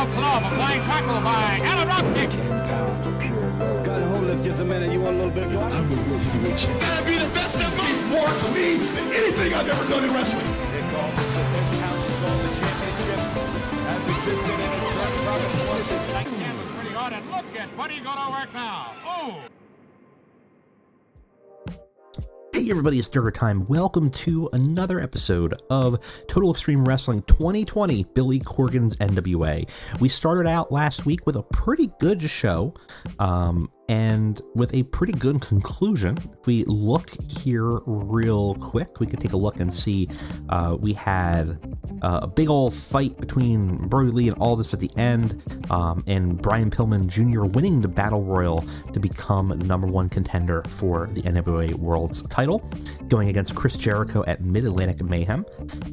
Questlove applying tackle by Adam Rocknick. 10 pounds of pure gold. Got to hold this just a minute. You want a little bit more? I'm a real heavyweight champion. Gotta be the best of me. He's more to me than anything I've ever done in wrestling. It calls the 10 pounds of gold championship has existed in its current progress. That canvas pretty hard, and look at Buddy going to work now. Oh! Hey everybody, it's Durger time. Welcome to another episode of Total Extreme Wrestling 2020, Billy Corgan's NWA. We started out last week with a pretty good show, and with a pretty good conclusion. If we look here real quick, we can take a look and see we had a big old fight between Brody Lee and Aldis at the end, and Brian Pillman Jr. winning the Battle Royal to become the #1 contender for the NWA World's title, going against Chris Jericho at MidAtlantic Mayhem.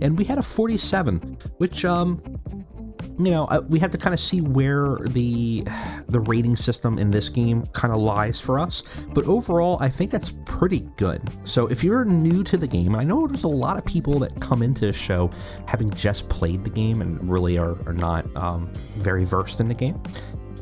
And we had a 47, which, we have to kind of see where the rating system in this game kind of lies for us. But overall, I think that's pretty good. So if you're new to the game, I know there's a lot of people that come into this show having just played the game and really are not very versed in the game.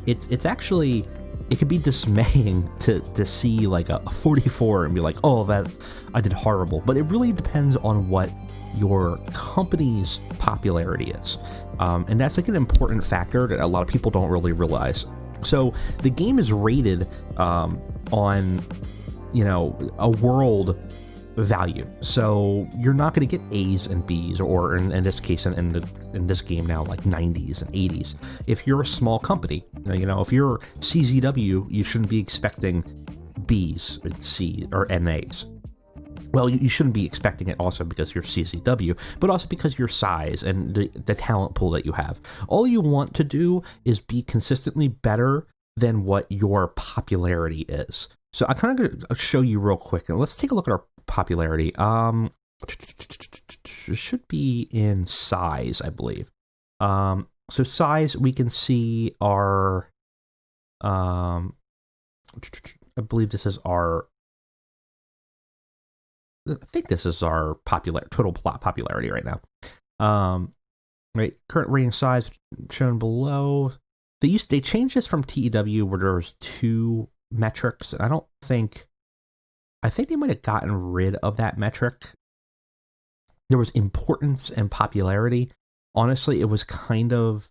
It's actually, it could be dismaying to see like a 44 and be like, oh, that I did horrible. But it really depends on what your company's popularity is. And that's like an important factor that a lot of people don't really realize. So the game is rated on, a world value. So you're not going to get A's and B's, or in this case, in this game now, like 90s and 80s. If you're a small company, if you're CZW, you shouldn't be expecting B's and C or NA's. Well, you shouldn't be expecting it also because you're CZW, but also because your size and the talent pool that you have. All you want to do is be consistently better than what your popularity is. So I kind of going to show you real quick. Let's take a look at our popularity. It should be in size, I believe. So size, we can see our, I believe this is our, I think this is our total popularity right now. Right, current rating size shown below. They changed this from TEW where there's 2 metrics. I think they might have gotten rid of that metric. There was importance and popularity. Honestly, it was kind of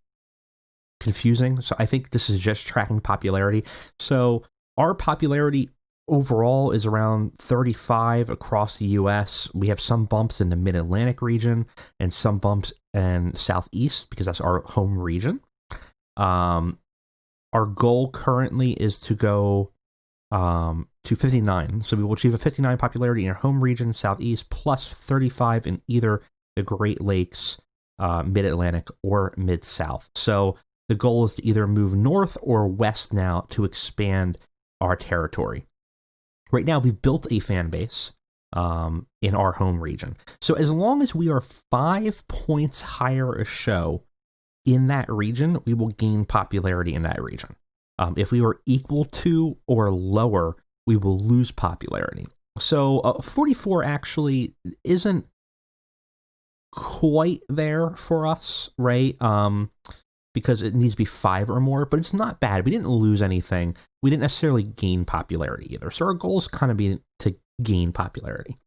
confusing. So I think this is just tracking popularity. So our popularity overall is around 35 across the U.S. We have some bumps in the Mid-Atlantic region and some bumps in Southeast because that's our home region. Our goal currently is to go to 59. So we will achieve a 59 popularity in our home region, Southeast, plus 35 in either the Great Lakes, Mid-Atlantic, or Mid-South. So the goal is to either move north or west now to expand our territory. Right now, we've built a fan base in our home region. So as long as we are 5 points higher a show in that region, we will gain popularity in that region. If we are equal to or lower, we will lose popularity. So 44 actually isn't quite there for us, right? Because it needs to be 5 or more, but it's not bad. We didn't lose anything. We didn't necessarily gain popularity either. So our goal is kind of be to gain popularity.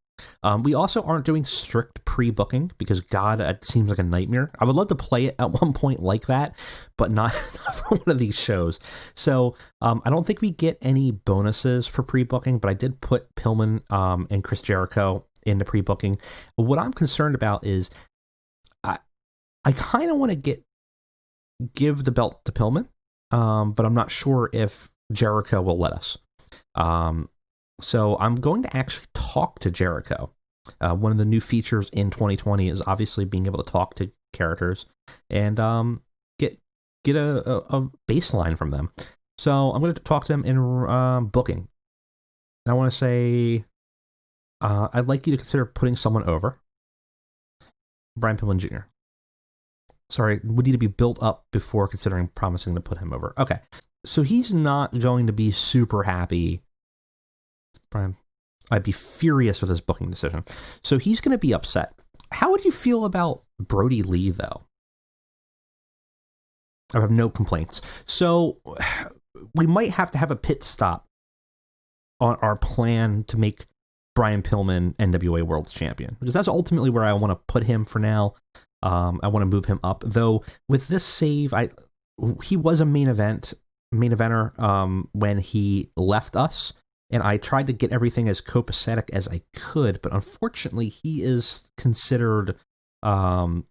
We also aren't doing strict pre-booking because, God, it seems like a nightmare. I would love to play it at one point like that, but not for one of these shows. So I don't think we get any bonuses for pre-booking, but I did put Pillman and Chris Jericho in the pre-booking. What I'm concerned about is I kind of want to give the belt to Pillman, but I'm not sure if Jericho will let us. So I'm going to actually talk to Jericho. One of the new features in 2020 is obviously being able to talk to characters and get a baseline from them. So I'm going to talk to them in booking. And I want to say, I'd like you to consider putting someone over. Brian Pillman Jr. Sorry, would need to be built up before considering promising to put him over. Okay, so he's not going to be super happy. Brian, I'd be furious with his booking decision. So he's going to be upset. How would you feel about Brody Lee, though? I have no complaints. So we might have to have a pit stop on our plan to make Brian Pillman NWA World Champion, because that's ultimately where I want to put him for now. I want to move him up, though. With this save, he was a main eventer when he left us, and I tried to get everything as copacetic as I could, but unfortunately, he is considered. Where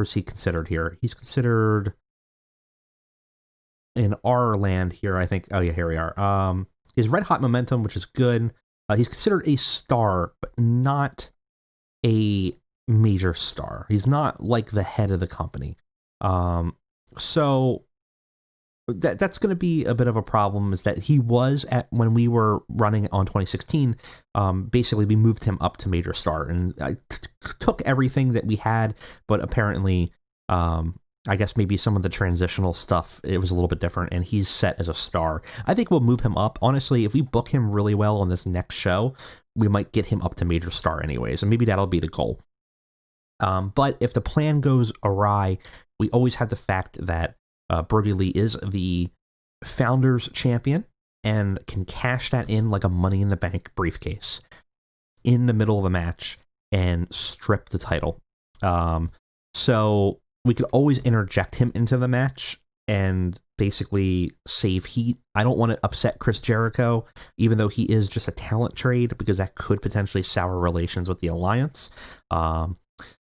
is he considered here? He's considered in our land here, I think. Oh yeah, here we are. He has red hot momentum, which is good. He's considered a star, but not a major star. He's not like the head of the company. So that's going to be a bit of a problem, is that he was when we were running on 2016, basically we moved him up to major star, and I took everything that we had, but apparently, I guess maybe some of the transitional stuff, it was a little bit different, and he's set as a star. I think we'll move him up. Honestly, if we book him really well on this next show, we might get him up to major star anyways, and maybe that'll be the goal. But if the plan goes awry, we always have the fact that Brody Lee is the Founders Champion and can cash that in like a Money in the Bank briefcase in the middle of the match and strip the title. So we could always interject him into the match and basically save heat. I don't want to upset Chris Jericho, even though he is just a talent trade, because that could potentially sour relations with the alliance.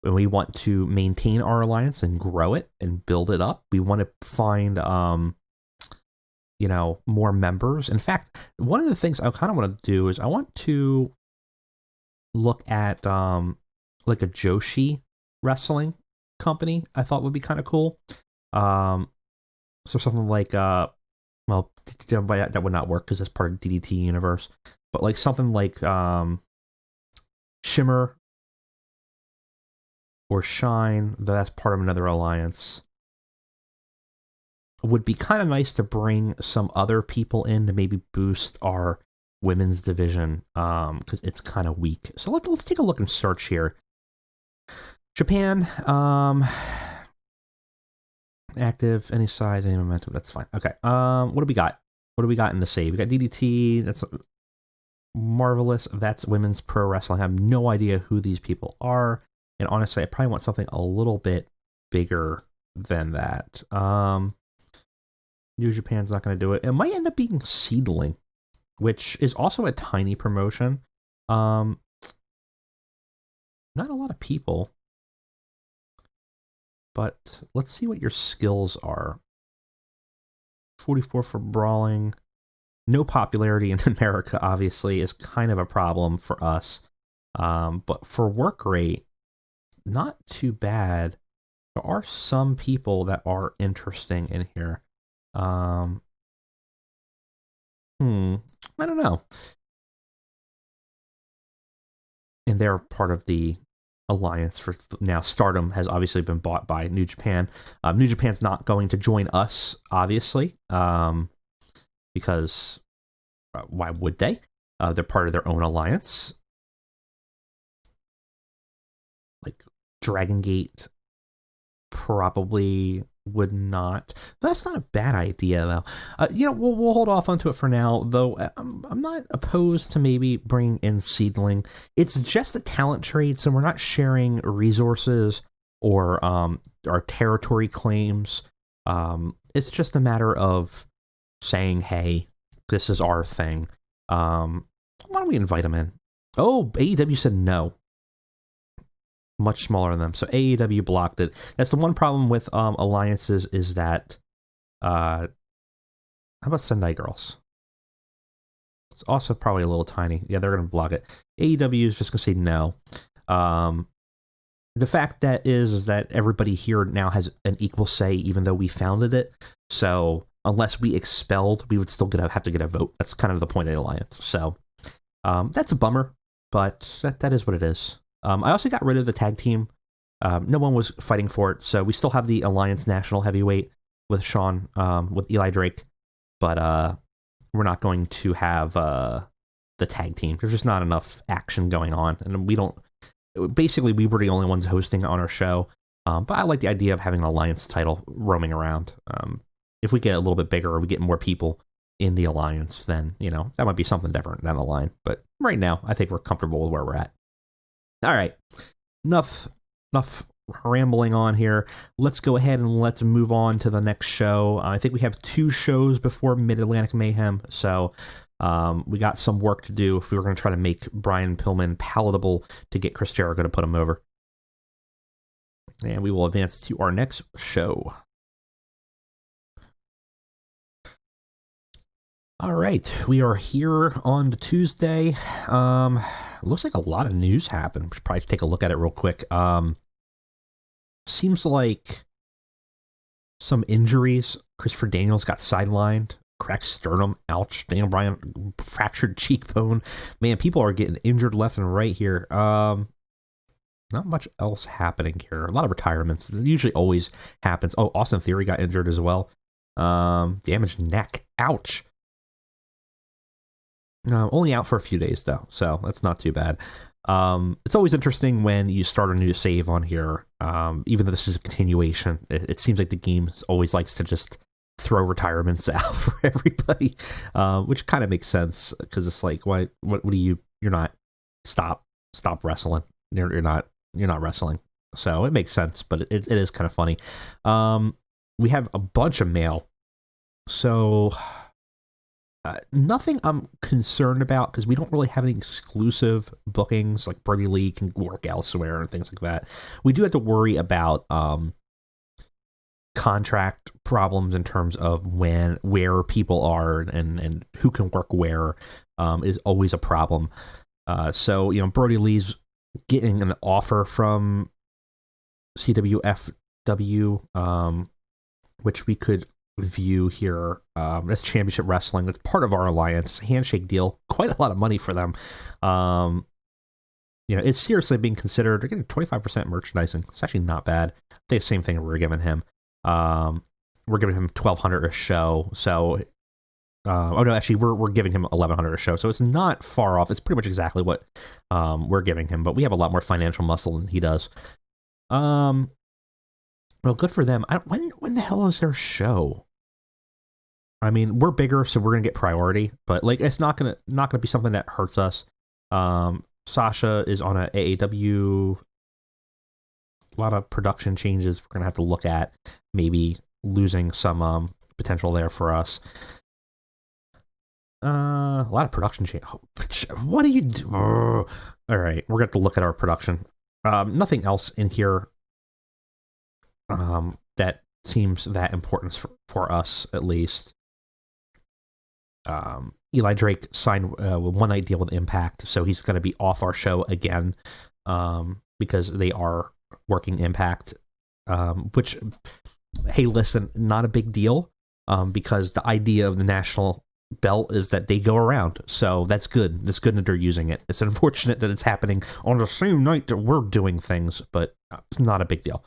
We want to maintain our alliance and grow it and build it up. We want to find, more members. In fact, one of the things I kind of want to do is I want to look at like a Joshi wrestling company. I thought would be kind of cool. So something like that would not work because it's part of DDT universe. But like something like Shimmer or Shine, that's part of another alliance. Would be kind of nice to bring some other people in to maybe boost our women's division, because it's kind of weak. So let's take a look and search here. Japan, active, any size, any momentum, that's fine. Okay, what do we got? What do we got in the save? We got DDT, that's Marvelous, that's women's pro wrestling. I have no idea who these people are, and honestly, I probably want something a little bit bigger than that. New Japan's not going to do it. It might end up being Seedling, which is also a tiny promotion. Not a lot of people. But let's see what your skills are. 44 for brawling. No popularity in America, obviously, is kind of a problem for us. But for work rate, not too bad. There are some people that are interesting in here. I don't know. And they're part of the alliance for now. Stardom has obviously been bought by New Japan. New Japan's not going to join us, obviously, because why would they? They're part of their own alliance. Like Dragon Gate probably would not. That's not a bad idea, though. We'll hold off onto it for now, though. I'm not opposed to maybe bringing in Seedling. It's just a talent trade, so we're not sharing resources or our territory claims. It's just a matter of saying, hey, this is our thing. Why don't we invite them in? Oh, AEW said no. Much smaller than them, so AEW blocked it. That's the one problem with alliances, is that how about Sendai Girls? It's also probably a little tiny. Yeah, they're going to block it. AEW is just going to say no. The fact that is that everybody here now has an equal say, even though we founded it. So unless we expelled, we would still have to get a vote. That's kind of the point of the alliance. So that's a bummer, but that is what it is. I also got rid of the tag team. No one was fighting for it, so we still have the Alliance National Heavyweight with Sean, with Eli Drake, but we're not going to have the tag team. There's just not enough action going on, and we don't. Basically, we were the only ones hosting on our show, But I like the idea of having an alliance title roaming around. If we get a little bit bigger or we get more people in the alliance, then, that might be something different down the line. But right now, I think we're comfortable with where we're at. All right. Enough rambling on here. Let's go ahead and let's move on to the next show. I think we have 2 shows before MidAtlantic Mayhem, so we got some work to do if we were going to try to make Brian Pillman palatable to get Chris Jericho to put him over. And we will advance to our next show. All right, we are here on Tuesday. Looks like a lot of news happened. We should probably take a look at it real quick. Seems like some injuries. Christopher Daniels got sidelined, cracked sternum, ouch. Daniel Bryan fractured cheekbone. Man, people are getting injured left and right here. Not much else happening here. A lot of retirements. It usually always happens. Oh, Austin Theory got injured as well. Damaged neck. Ouch. Only out for a few days, though, so that's not too bad. It's always interesting when you start a new save on here, even though this is a continuation. It seems like the game always likes to just throw retirements out for everybody, which kind of makes sense, because it's like, what do you're not, stop wrestling. You're not wrestling. So it makes sense, but it is kind of funny. We have a bunch of mail. So nothing I'm concerned about, because we don't really have any exclusive bookings, like Brody Lee can work elsewhere and things like that. We do have to worry about contract problems in terms of where people are and who can work where is always a problem. So, Brody Lee's getting an offer from CWFW, which we could view here as Championship Wrestling. That's part of our alliance. It's a handshake deal. Quite a lot of money for them. It's seriously being considered. They're getting 25% merchandising. It's actually not bad. The same thing we're giving him. We're giving him $1,200 a show. So, we're giving him $1,100 a show. So it's not far off. It's pretty much exactly what we're giving him. But we have a lot more financial muscle than he does. Well, good for them. When the hell is their show? I mean, we're bigger, so we're gonna get priority, but it's not gonna be something that hurts us. Sasha is on a AAW. A lot of production changes we're gonna have to look at. Maybe losing some potential there for us. A lot of production change. What do you do? All right, we're gonna have to look at our production. Nothing else in here that seems that important for us, at least. Eli Drake signed a one-night deal with Impact, so he's going to be off our show again because they are working Impact, which, hey, listen, not a big deal, because the idea of the national belt is that they go around, so that's good. It's good that they're using it. It's unfortunate that it's happening on the same night that we're doing things, but it's not a big deal.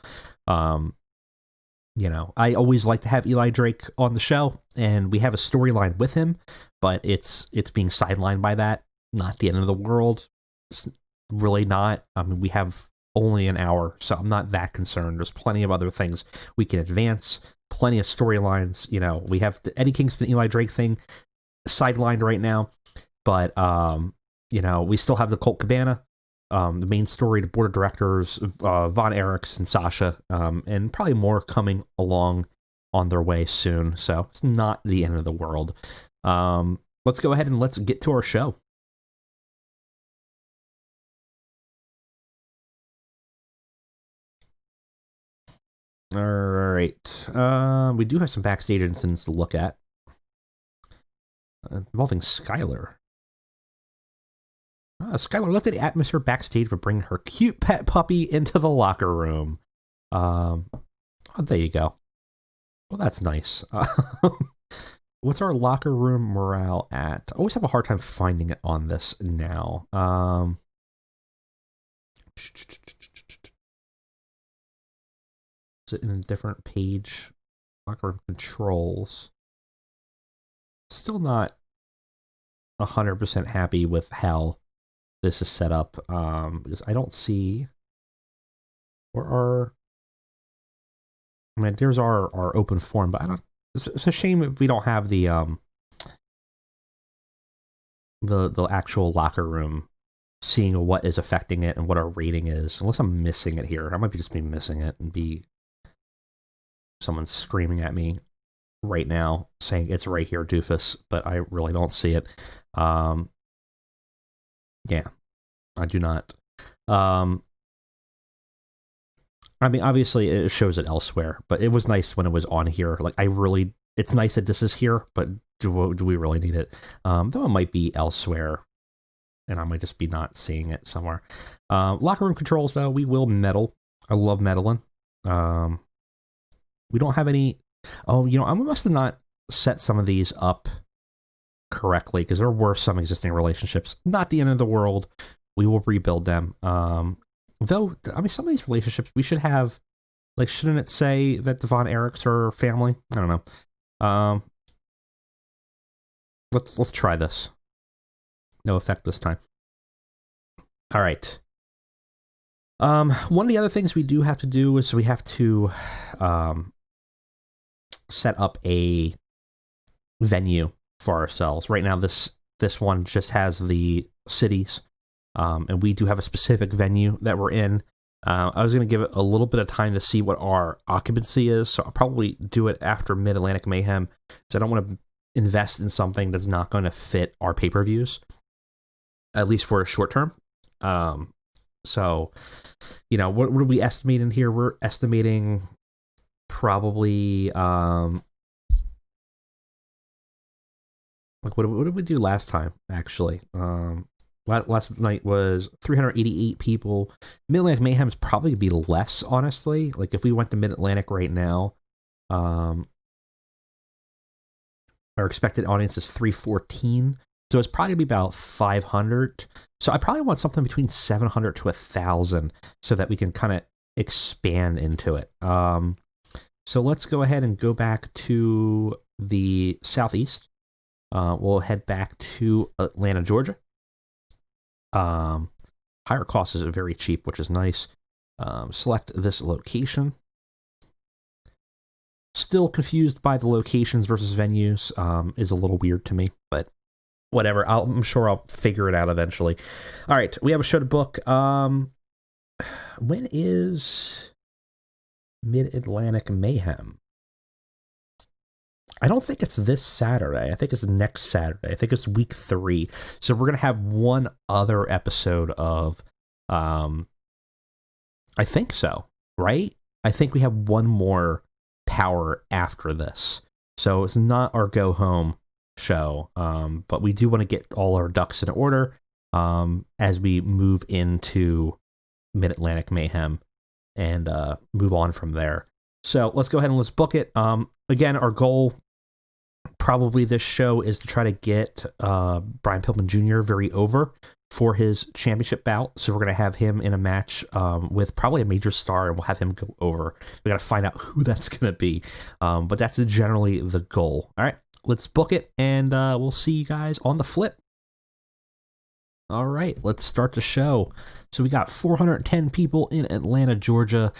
I always like to have Eli Drake on the show, and we have a storyline with him, but it's being sidelined by that. Not the end of the world. It's really not. I mean, we have only an hour, so I'm not that concerned. There's plenty of other things we can advance, plenty of storylines. We have the Eddie Kingston, Eli Drake thing sidelined right now, but, we still have the Colt Cabana. The main story, the board of directors, Von Erichs and Sasha, and probably more coming along on their way soon. So it's not the end of the world. Let's go ahead and let's get to our show. All right. We do have some backstage incidents to look at involving Skylar. Skylar lifted the atmosphere backstage by bringing her cute pet puppy into the locker room. There you go. Well, that's nice. What's our locker room morale at? I always have a hard time finding it on this now. Is it in a different page? Locker room controls. Still not 100% happy with how this is set up, because I don't see where our I mean, there's our open forum, but I don't. It's a shame if we don't have the actual locker room, seeing what is affecting it and what our rating is. Unless I'm missing it here, I might be just be missing it and be someone screaming at me right now saying it's right here, doofus. But I really don't see it. Yeah, I do not. I mean, obviously, it shows it elsewhere, but it was nice when it was on here. Like, it's nice that this is here, but do we really need it? Though it might be elsewhere, and I might just be not seeing it somewhere. Locker room controls, though, we will meddle. I love meddling. We don't have any... Oh, I must have not set some of these up correctly, because there were some existing relationships. Not the end of the world. We will rebuild them. Though, I mean, some of these relationships, we should have, like, shouldn't it say that the Von Erichs are family? I don't know. Let's try this. No effect this time. All right. One of the other things we do have to do is we have to set up a venue for ourselves. Right now, this one just has the cities. And we do have a specific venue that we're in. I was going to give it a little bit of time to see what our occupancy is, so I'll probably do it after MidAtlantic Mayhem, so I don't want to invest in something that's not going to fit our pay-per-views, at least for a short term. So, what are we estimating here? We're estimating probably... like, what did we do last time, actually? Last night was 388 people. MidAtlantic Mayhem is probably going to be less, honestly. Like, if we went to MidAtlantic right now, our expected audience is 314. So it's probably going to be about 500. So I probably want something between 700 to 1,000 so that we can kind of expand into it. So let's go ahead and go back to the southeast. We'll head back to Atlanta, Georgia. Higher cost is very cheap, which is nice. Select this location. Still confused by the locations versus venues. Is a little weird to me, but whatever. I'm sure I'll figure it out eventually. All right, we have a show to book. When is MidAtlantic Mayhem? I don't think it's this Saturday. I think it's next Saturday. I think it's week 3. So we're going to have one other episode of, I think so, right? I think we have one more Power after this. So it's not our go home show, but we do want to get all our ducks in order as we move into MidAtlantic Mayhem and move on from there. So let's go ahead and let's book it. Again, our goal probably this show is to try to get Brian Pillman Jr. very over for his championship bout. So we're going to have him in a match with probably a major star, and we'll have him go over. We got to find out who that's going to be. But that's generally the goal. All right, let's book it, and we'll see you guys on the flip. All right, let's start the show. So we got 410 people in Atlanta, Georgia.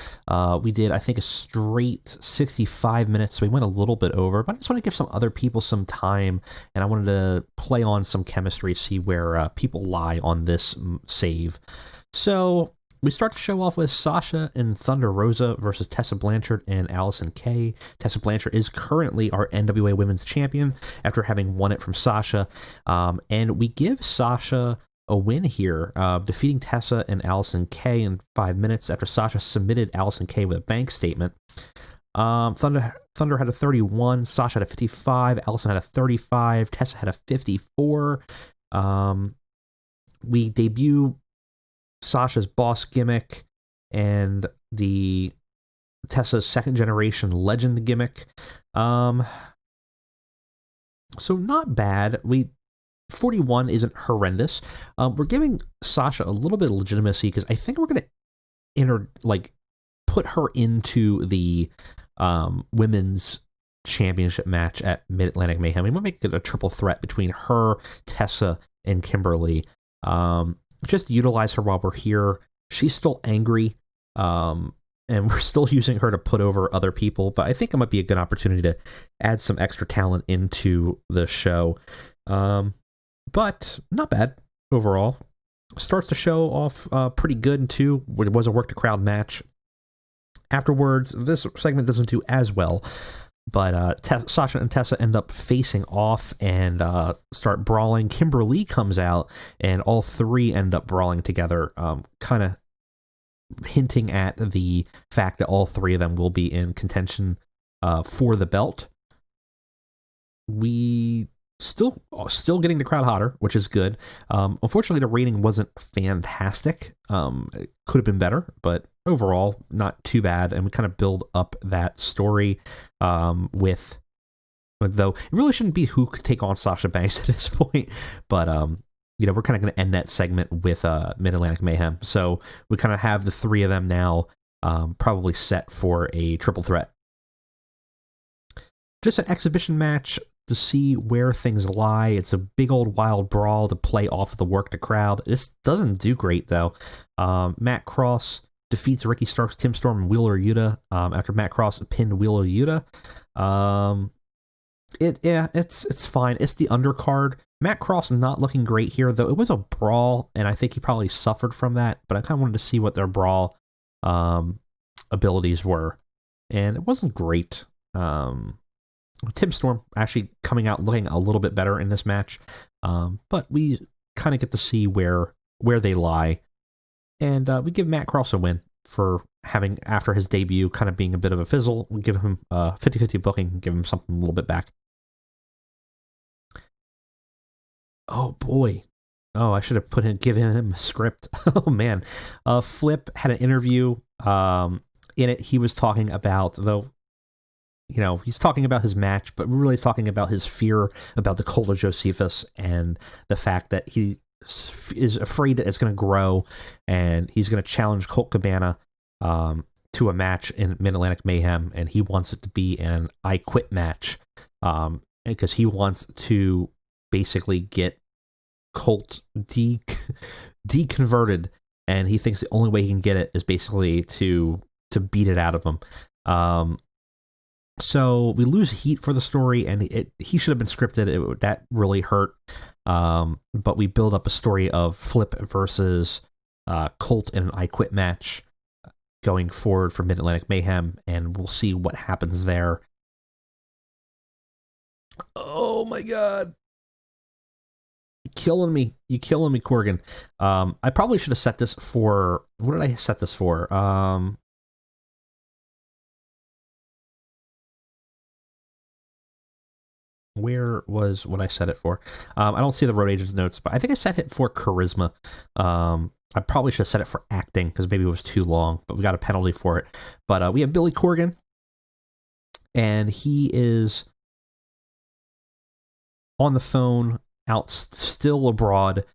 We did, I think, a straight 65 minutes, so we went a little bit over, but I just want to give some other people some time, and I wanted to play on some chemistry, see where people lie on this save. So we start the show off with Sasha and Thunder Rosa versus Tessa Blanchard and Allison Kay. Tessa Blanchard is currently our NWA Women's Champion after having won it from Sasha, and we give Sasha a win here, defeating Tessa and Allison Kay in 5 minutes after Sasha submitted Allison Kay with a bank statement. Thunder had a 31, Sasha had a 55, Allison had a 35, Tessa had a 54. We debut Sasha's boss gimmick and the Tessa's second generation legend gimmick. So not bad. 41 isn't horrendous. We're giving Sasha a little bit of legitimacy because I think we're going to put her into the women's championship match at MidAtlantic Mayhem. We might make it a triple threat between her, Tessa, and Kimberly. Just utilize her while we're here. She's still angry. and we're still using her to put over other people, but I think it might be a good opportunity to add some extra talent into the show. But not bad overall. Starts the show off pretty good, too. It was a work-the-crowd match. Afterwards, this segment doesn't do as well, but Sasha and Tessa end up facing off and start brawling. Kimberly comes out, and all three end up brawling together, kind of hinting at the fact that all three of them will be in contention for the belt. We still getting the crowd hotter, which is good. Unfortunately, the rating wasn't fantastic. It could have been better, but overall, not too bad. And we kind of build up that story with, though it really shouldn't be who could take on Sasha Banks at this point, but we're kind of going to end that segment with MidAtlantic Mayhem. So we kind of have the three of them now probably set for a triple threat. Just an exhibition match to see where things lie. It's a big old wild brawl to play off the work the crowd. This doesn't do great, though. Matt Cross defeats Ricky Starks, Tim Storm, and Wheeler Yuta after Matt Cross pinned Wheeler Yuta. It's fine. It's the undercard. Matt Cross not looking great here, though. It was a brawl, and I think he probably suffered from that, but I kind of wanted to see what their brawl abilities were, and it wasn't great. Tim Storm actually coming out looking a little bit better in this match, but we kind of get to see where they lie, and we give Matt Cross a win for having, after his debut, kind of being a bit of a fizzle. We give him 50-50 booking and give him something a little bit back. Oh boy. Oh, I should have given him a script. Oh man. Flip had an interview. In it, he was talking about, though, he's talking about his match, but really talking about his fear about the cult of Josephus and the fact that he is afraid that it's going to grow, and he's going to challenge Colt Cabana to a match in MidAtlantic Mayhem, and he wants it to be an I Quit match because he wants to basically get Colt deconverted, and he thinks the only way he can get it is basically to beat it out of him. So we lose heat for the story, and he should have been scripted. That really hurt. But we build up a story of Flip versus Colt in an I Quit match going forward for MidAtlantic Mayhem, and we'll see what happens there. Oh my god. You're killing me, Corgan. I probably should have set this for... What did I set this for? Where was what I set it for? I don't see the Road Agent's notes, but I think I set it for charisma. I probably should have set it for acting, because maybe it was too long, but we got a penalty for it. But we have Billy Corgan, and he is on the phone, still abroad,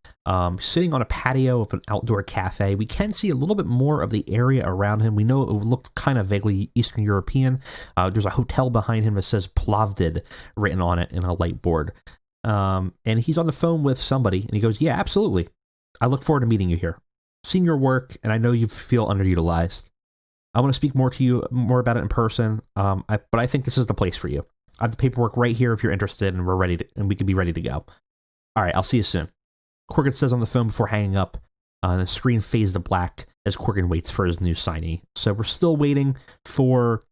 sitting on a patio of an outdoor cafe. We can see a little bit more of the area around him. We know it looked kind of vaguely Eastern European. There's a hotel behind him that says Plovdiv written on it in a light board. And he's on the phone with somebody, and he goes, "Yeah, absolutely. I look forward to meeting you here. Seeing your work, and I know you feel underutilized. I want to speak more about it in person, but I think this is the place for you. I have the paperwork right here if you're interested, and we can be ready to go. All right, I'll see you soon." Corgan says on the phone before hanging up, and the screen fades to black as Corgan waits for his new signee. So we're still waiting for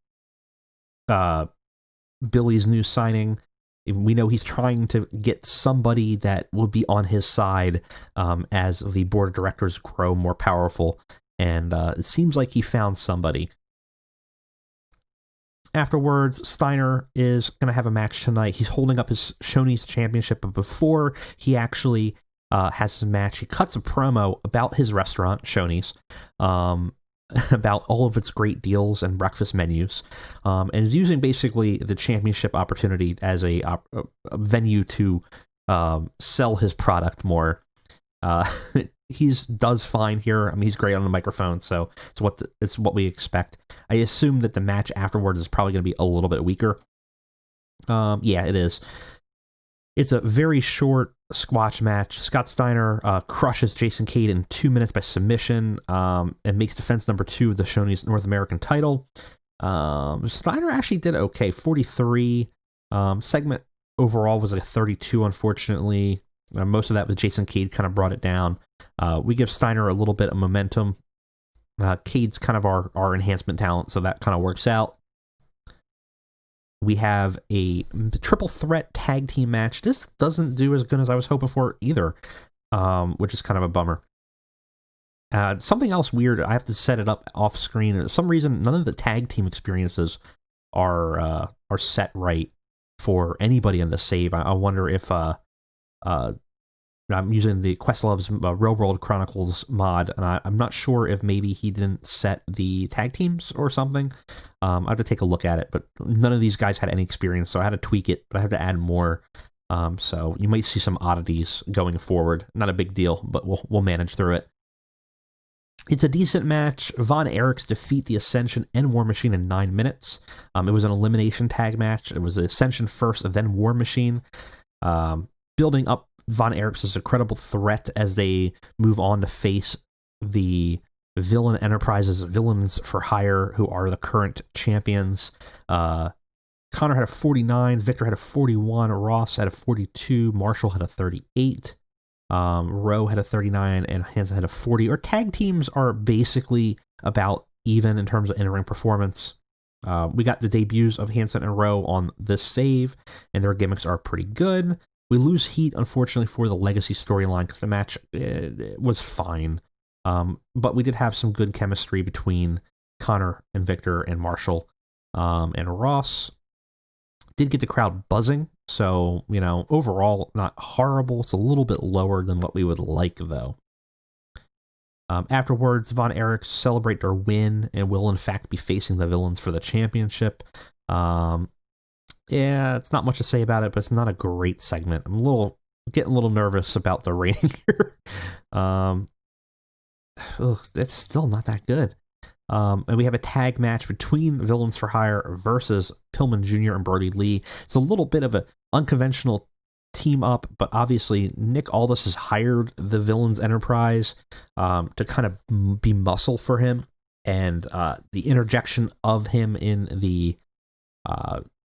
Billy's new signing. We know he's trying to get somebody that will be on his side as the board of directors grow more powerful, and it seems like he found somebody. Afterwards, Steiner is going to have a match tonight. He's holding up his Shoney's championship, but before he actually has his match, he cuts a promo about his restaurant, Shoney's, about all of its great deals and breakfast menus, and is using basically the championship opportunity as a venue to sell his product more. He does fine here. I mean, he's great on the microphone, so it's what we expect. I assume that the match afterwards is probably going to be a little bit weaker. Yeah, it is. It's a very short squash match. Scott Steiner crushes Jason Cade in 2 minutes by submission and makes defense number 2 of the Shoney's North American title. Steiner actually did okay, 43. Segment overall was like a 32, unfortunately. Most of that was Jason Cade kind of brought it down. We give Steiner a little bit of momentum. Cade's kind of our enhancement talent, so that kind of works out. We have a triple threat tag team match. This doesn't do as good as I was hoping for either, which is kind of a bummer. Something else weird, I have to set it up off screen. For some reason, none of the tag team experiences are set right for anybody on the save. I wonder if I'm using the Questlove's Real World Chronicles mod, and I'm not sure if maybe he didn't set the tag teams or something. I have to take a look at it, but none of these guys had any experience, so I had to tweak it, but I have to add more. So you might see some oddities going forward. Not a big deal, but we'll manage through it. It's a decent match. Von Erichs defeat the Ascension and War Machine in 9 minutes. It was an elimination tag match. It was the Ascension first, then War Machine. Building up Von Erichs as a credible threat as they move on to face the Villain Enterprises, Villains for Hire, who are the current champions. Connor had a 49, Victor had a 41, Ross had a 42, Marshall had a 38, Rowe had a 39, and Hansen had a 40. Our tag teams are basically about even in terms of in-ring performance. We got the debuts of Hansen and Rowe on this save, and their gimmicks are pretty good. We lose heat, unfortunately, for the Legacy storyline because the match was fine. But we did have some good chemistry between Connor and Victor and Marshall and Ross. Did get the crowd buzzing, so, overall, not horrible. It's a little bit lower than what we would like, though. Afterwards, Von Erichs celebrate their win and will, in fact, be facing the Villains for the championship. Yeah, it's not much to say about it, but it's not a great segment. I'm getting a little nervous about the rating here. It's still not that good. And we have a tag match between Villains for Hire versus Pillman Jr. and Brody Lee. It's a little bit of an unconventional team up, but obviously Nick Aldis has hired the Villains Enterprise to kind of be muscle for him. And the interjection of him in the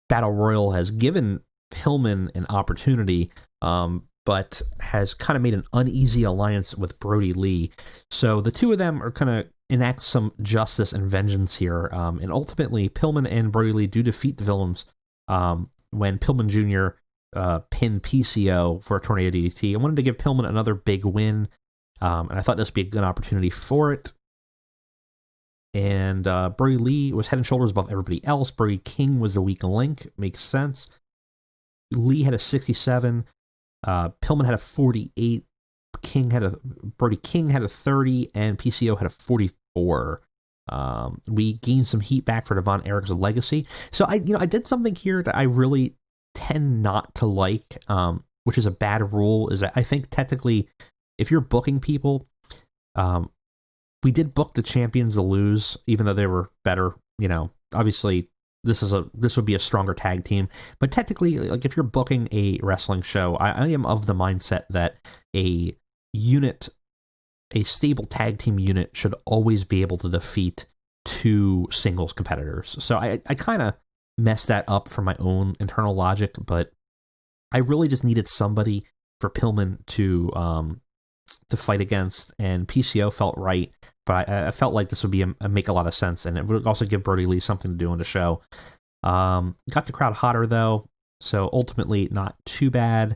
Battle Royal has given Pillman an opportunity, but has kind of made an uneasy alliance with Brody Lee. So the two of them are kind of enact some justice and vengeance here. And ultimately, Pillman and Brody Lee do defeat the Villains when Pillman Jr. Pinned PCO for a Tornado DDT. I wanted to give Pillman another big win, and I thought this would be a good opportunity for it. And Brody Lee was head and shoulders above everybody else. Brody King was the weak link. Makes sense. Lee had a 67. Pillman had a 48. Brody King had a 30, and PCO had a 44. We gained some heat back for Von Erichs' legacy. So I did something here that I really tend not to like, which is a bad rule. Is that I think technically, if you're booking people, we did book the champions to lose, even though they were better. Obviously this would be a stronger tag team, but technically, like, if you're booking a wrestling show, I am of the mindset that a stable tag team unit should always be able to defeat two singles competitors. So I kind of messed that up for my own internal logic, but I really just needed somebody for Pillman to fight against, and PCO felt right, but I felt like this would be make a lot of sense, and it would also give Brody Lee something to do on the show. Got the crowd hotter, though, so ultimately not too bad.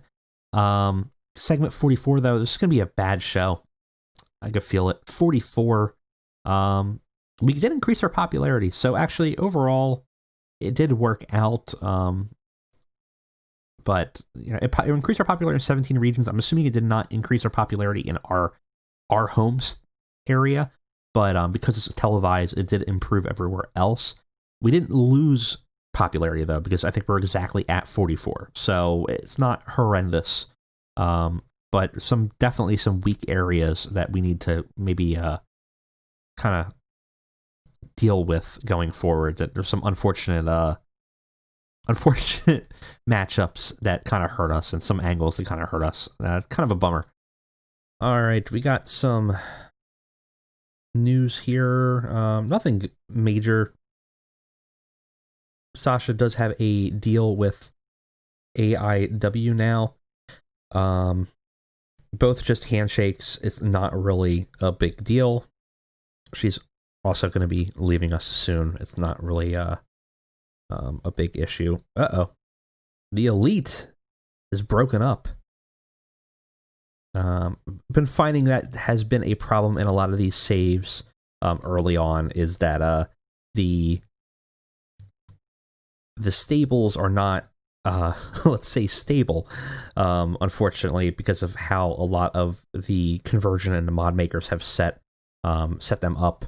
Segment 44, though, this is going to be a bad show. I could feel it. 44. We did increase our popularity, so actually, overall, it did work out. But it increased our popularity in 17 regions. I'm assuming it did not increase our popularity in our home area, but because it's televised, it did improve everywhere else. We didn't lose popularity, though, because I think we're exactly at 44, so it's not horrendous. But definitely some weak areas that we need to maybe kind of deal with going forward. That there's some unfortunate unfortunate matchups that kind of hurt us and some angles that kind of hurt us. Kind of a bummer. All right, we got some news here. Nothing major. Sasha does have a deal with AIW now. Both just handshakes. It's not really a big deal. She's also going to be leaving us soon. It's not really a big issue. The Elite is broken up. Been finding that has been a problem in a lot of these saves early on, is that the stables are not let's say stable, unfortunately, because of how a lot of the conversion and the mod makers have set them up.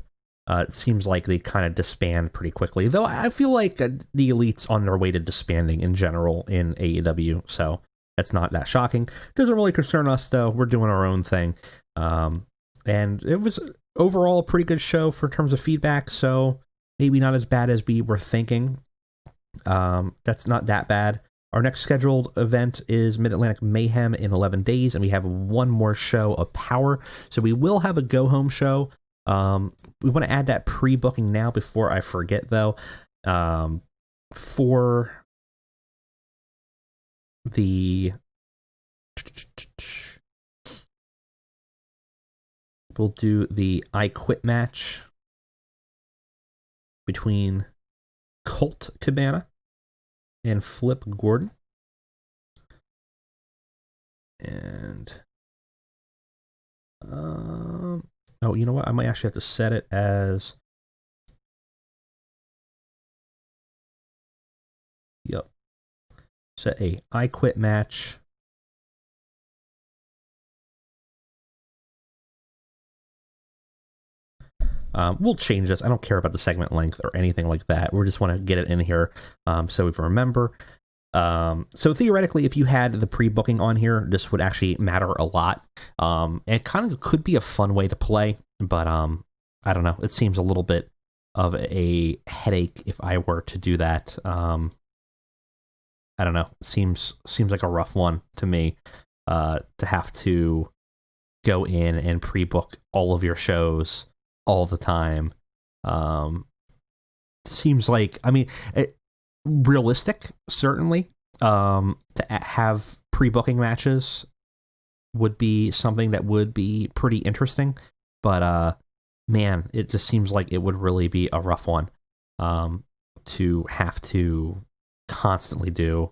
It seems like they kind of disband pretty quickly, though I feel like the Elite's on their way to disbanding in general in AEW, so that's not that shocking. Doesn't really concern us, though. We're doing our own thing. And it was overall a pretty good show for terms of feedback, so maybe not as bad as we were thinking. That's not that bad. Our next scheduled event is MidAtlantic Mayhem in 11 days, and we have one more show of Power. So we will have a go-home show. We want to add that pre-booking now before I forget, though. For the... We'll do the I Quit match between Colt Cabana and Flip Gordon. And oh, you know what? I might actually have to set it as set a I Quit match. We'll change this. I don't care about the segment length or anything like that. We just want to get it in here so we remember. So theoretically, if you had the pre-booking on here, this would actually matter a lot. And it kind of could be a fun way to play, but I don't know. It seems a little bit of a headache if I were to do that. I don't know. It seems like a rough one to me to have to go in and pre-book all of your shows all the time. Seems like, I mean, realistic, certainly. To have pre-booking matches would be something that would be pretty interesting, but man, it just seems like it would really be a rough one to have to constantly do.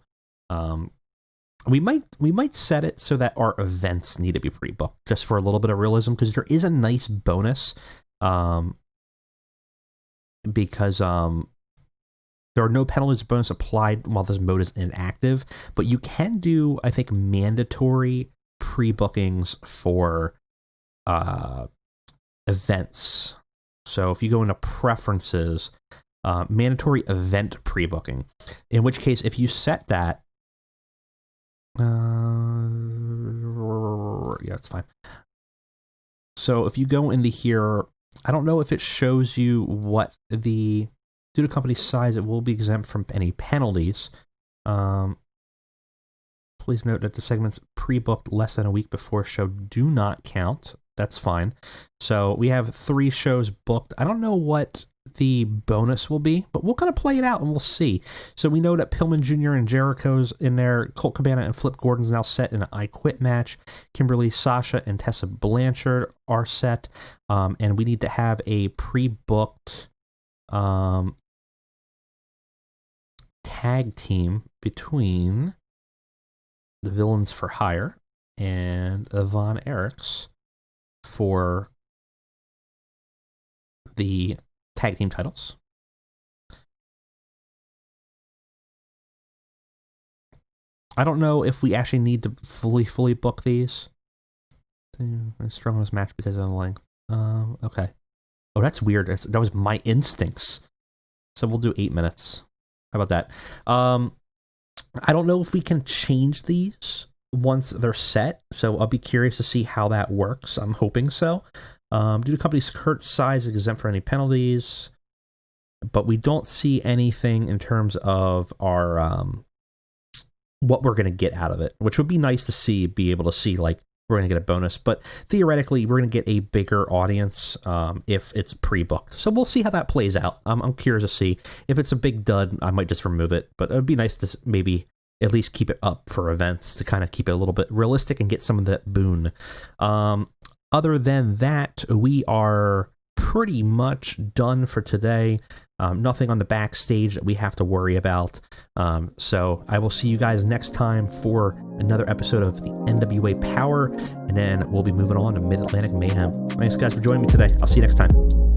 We might set it so that our events need to be pre-booked just for a little bit of realism, because there is a nice bonus. Because there are no penalties or bonus applied while this mode is inactive, but you can do, I think, mandatory pre-bookings for events. So if you go into preferences, mandatory event pre-booking, in which case if you set that, yeah, it's fine. So if you go into here, I don't know if it shows you what due to company size, it will be exempt from any penalties. Please note that the segments pre-booked less than a week before show do not count. That's fine. So we have 3 shows booked. I don't know what the bonus will be, but we'll kind of play it out and we'll see. So we know that Pillman Jr. and Jericho's in there. Colt Cabana and Flip Gordon's now set in an I Quit match. Kimberly, Sasha, and Tessa Blanchard are set. And we need to have a pre-booked tag team between the Villains for Hire and Von Erichs for the tag team titles. I don't know if we actually need to fully book these. I'm struggling this match because of the length. Okay. Oh, that's weird. That was my instincts. So we'll do 8 minutes. How about that? I don't know if we can change these once they're set, so I'll be curious to see how that works. I'm hoping so. Due to company's current size, exempt for any penalties. but we don't see anything in terms of our what we're going to get out of it, which would be nice to see, be able to see, like, we're going to get a bonus, but theoretically we're going to get a bigger audience if it's pre-booked. So we'll see how that plays out. I'm curious to see. If it's a big dud, I might just remove it, but it would be nice to maybe at least keep it up for events to kind of keep it a little bit realistic and get some of that boon. Other than that, we are pretty much done for today. Nothing on the backstage that we have to worry about. So I will see you guys next time for another episode of the NWA Power, and then we'll be moving on to MidAtlantic Mayhem. Thanks, guys, for joining me today. I'll see you next time.